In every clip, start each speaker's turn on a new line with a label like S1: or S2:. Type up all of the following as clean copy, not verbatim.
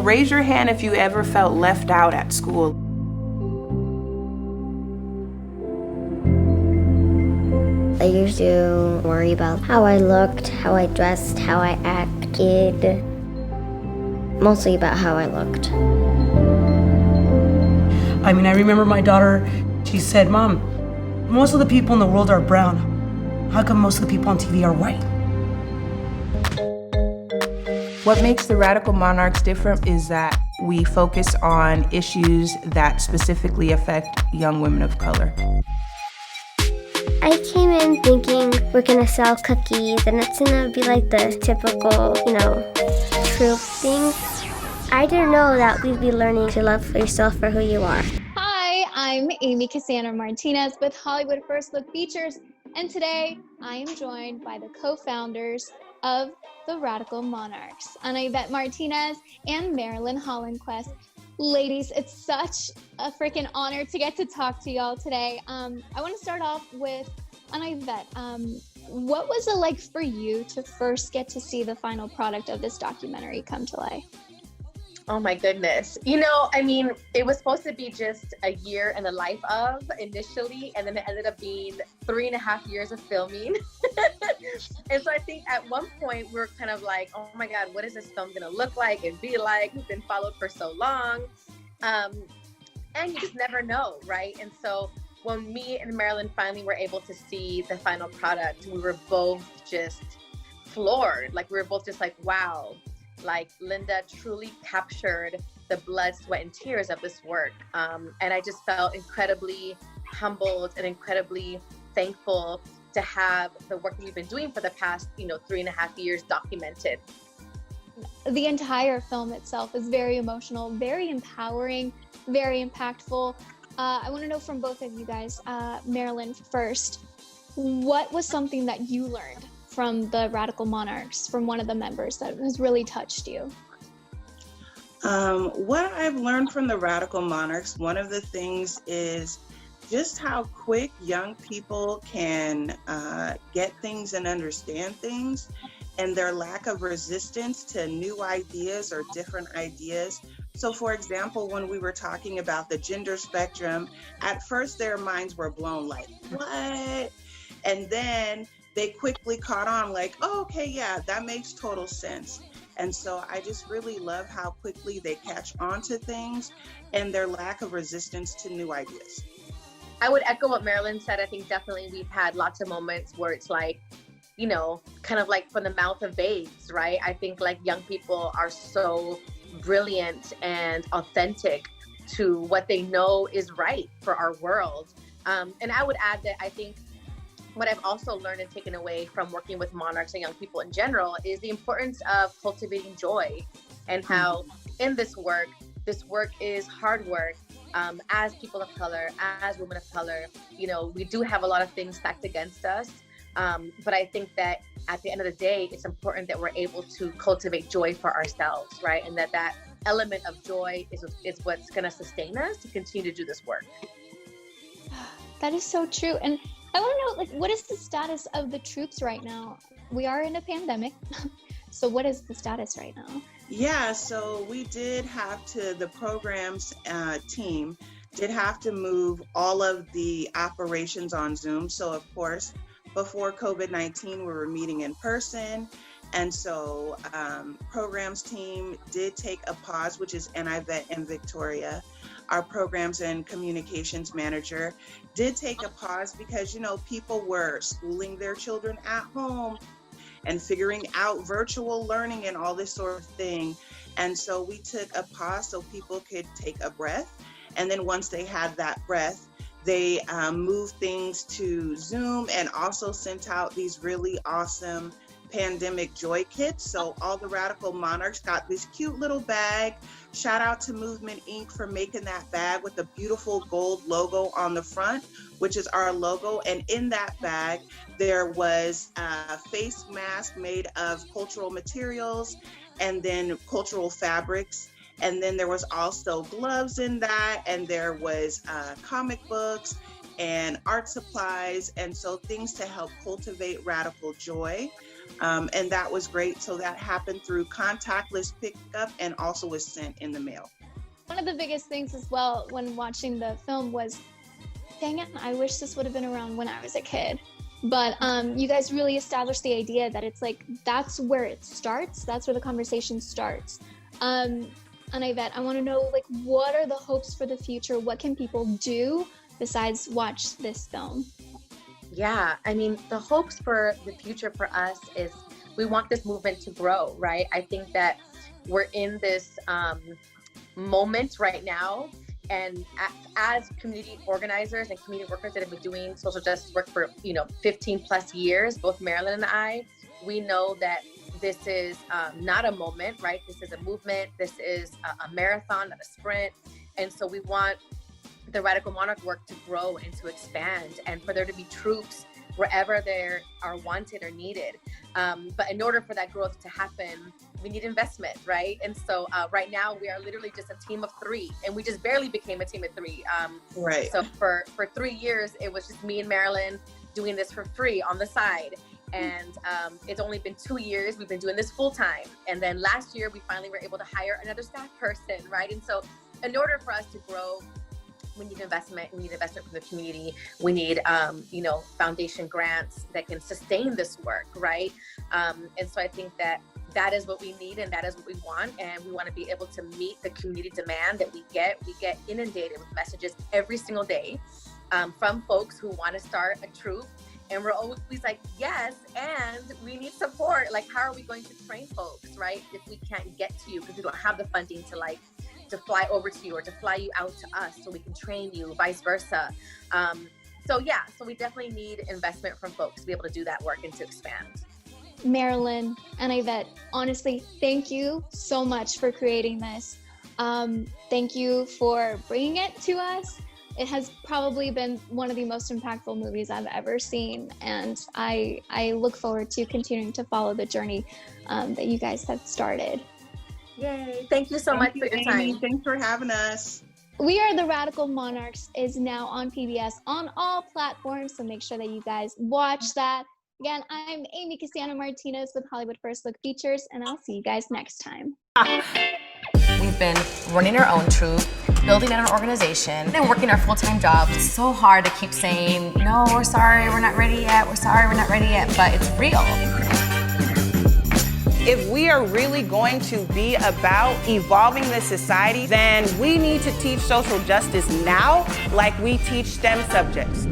S1: Raise your hand if you ever felt left out at school.
S2: I used to worry about how I looked, how I dressed, how I acted. Mostly about how I looked.
S3: I mean, I remember my daughter, she said, "Mom, most of the people in the world are brown. How come most of the people on TV are white?"
S1: What makes the Radical Monarchs different is that we focus on issues that specifically affect young women of color.
S2: I came in thinking we're gonna sell cookies and it's gonna be like the typical, troop thing. I didn't know that we'd be learning to love yourself for who you are.
S4: Hi, I'm Amy Cassandra Martinez with Hollywood First Look Features, and today I am joined by the co-founders of the Radical Monarchs, ANAYVETTE Martinez and MARILYN HOLLINQUEST. Ladies, it's such a freaking honor to get to talk to y'all today. I want to start off with ANAYVETTE. What was it like for you to first get to see the final product of this documentary come to life?
S5: Oh my goodness. It was supposed to be just a year in the life of initially, and then it ended up being 3.5 years of filming. And so I think at one point we were kind of like, oh my God, what is this film gonna look like and be like? We've been followed for so long. And you just never know, right? And so when me and MARILYN finally were able to see the final product, we were both just floored. Like we were both just like, wow. Like Linda truly captured the blood, sweat, and tears of this work. And I just felt incredibly humbled and incredibly thankful to have the work that we've been doing for the past, 3.5 years documented.
S4: The entire film itself is very emotional, very empowering, very impactful. I want to know from both of you guys, MARILYN first, what was something that you learned from the Radical Monarchs, from one of the members that has really touched you?
S6: What I've learned from the Radical Monarchs, one of the things is just how quick young people can get things and understand things, and their lack of resistance to new ideas or different ideas. So for example, when we were talking about the gender spectrum, at first their minds were blown like, what? And then they quickly caught on like, oh, okay, yeah, that makes total sense. And so I just really love how quickly they catch on to things and their lack of resistance to new ideas.
S5: I would echo what MARILYN said. I think definitely we've had lots of moments where it's like, kind of like from the mouth of babes, right? I think like young people are so brilliant and authentic to what they know is right for our world. And I would add that I think what I've also learned and taken away from working with monarchs and young people in general is the importance of cultivating joy, and how in this work is hard work. As people of color, as women of color, we do have a lot of things stacked against us. But I think that at the end of the day, it's important that we're able to cultivate joy for ourselves, right? And that element of joy is what's going to sustain us to continue to do this work.
S4: That is so true. And I want to know, what is the status of the troops right now? We are in a pandemic. So what is the status right now?
S6: Yeah, so we did have to, the programs team did have to move all of the operations on Zoom. So of course, before COVID-19, we were meeting in person. And so programs team did take a pause, which is ANAYVETTE and Victoria. Our programs and communications manager did take a pause because, people were schooling their children at home and figuring out virtual learning and all this sort of thing. And so we took a pause so people could take a breath. And then once they had that breath, they moved things to Zoom and also sent out these really awesome pandemic joy kits. So all the Radical Monarchs got this cute little bag. Shout out to Movement Inc. for making that bag with a beautiful gold logo on the front, which is our logo. And in that bag, there was a face mask made of cultural materials and then cultural fabrics. And then there was also gloves in that, and there was comic books and art supplies, and so things to help cultivate radical joy. And that was great. So that happened through contactless pickup and also was sent in the mail.
S4: One of the biggest things as well when watching the film was, dang it, I wish this would have been around when I was a kid. But you guys really established the idea that it's like, that's where it starts. That's where the conversation starts. ANAYVETTE, I want to know, like, what are the hopes for the future? What can people do besides watch this film?
S5: Yeah, I mean, the hopes for the future for us is we want this movement to grow, right? I think that we're in this moment right now, and as community organizers and community workers that have been doing social justice work for 15 plus years, both Marilyn and I, we know that this is not a moment, right? This is a movement. This is a marathon, not a sprint. And so we want the Radical Monarch work to grow and to expand, and for there to be troops wherever they are wanted or needed. But in order for that growth to happen, we need investment, right? And so right now we are literally just a team of 3, and we just barely became a team of 3.
S6: Right.
S5: So for 3 years, it was just me and Marilyn doing this for free on the side. And it's only been 2 years we've been doing this full time. And then last year we finally were able to hire another staff person, right? And so in order for us to grow, we need investment. We need investment from the community. We need, foundation grants that can sustain this work, right? And so I think that is what we need, and that is what we want. And we want to be able to meet the community demand that we get. We get inundated with messages every single day from folks who want to start a troop. And we're always like, yes, and we need support. Like, how are we going to train folks, right? If we can't get to you because we don't have the funding to fly over to you or to fly you out to us so we can train you, vice versa. So we definitely need investment from folks to be able to do that work and to expand.
S4: Marilyn, ANAYVETTE, honestly, thank you so much for creating this. Thank you for bringing it to us. It has probably been one of the most impactful movies I've ever seen, and I look forward to continuing to follow the journey that you guys have started.
S5: Yay. Thank you so much for your time.
S6: Thanks for having us.
S4: We Are the Radical Monarchs is now on PBS on all platforms, so make sure that you guys watch that. Again, I'm Cassandra Martinez with Hollywood First Look Features, and I'll see you guys next time.
S7: We've been running our own troupe, building an organization, and working our full-time jobs. It's so hard to keep saying, no, we're sorry, we're not ready yet, we're sorry, we're not ready yet, but it's real.
S8: If we are really going to be about evolving this society, then we need to teach social justice now like we teach STEM subjects.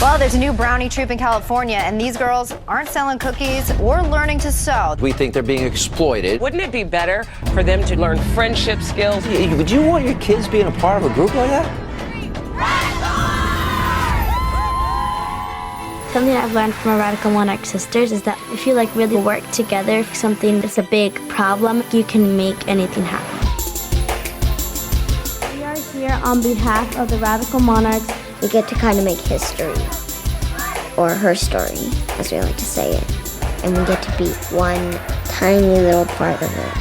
S9: Well, there's a new brownie troop in California, and these girls aren't selling cookies or learning to sew.
S10: We think they're being exploited.
S11: Wouldn't it be better for them to learn friendship skills?
S10: Would you want your kids being a part of a group like that?
S2: Something I've learned from our Radical Monarch sisters is that if you really work together, if something is a big problem, you can make anything happen. We are here on behalf of the Radical Monarchs. We get to kind of make history, or her story, as we like to say it. And we get to be one tiny little part of it.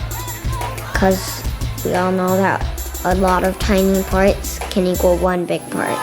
S2: Because we all know that a lot of tiny parts can equal one big part.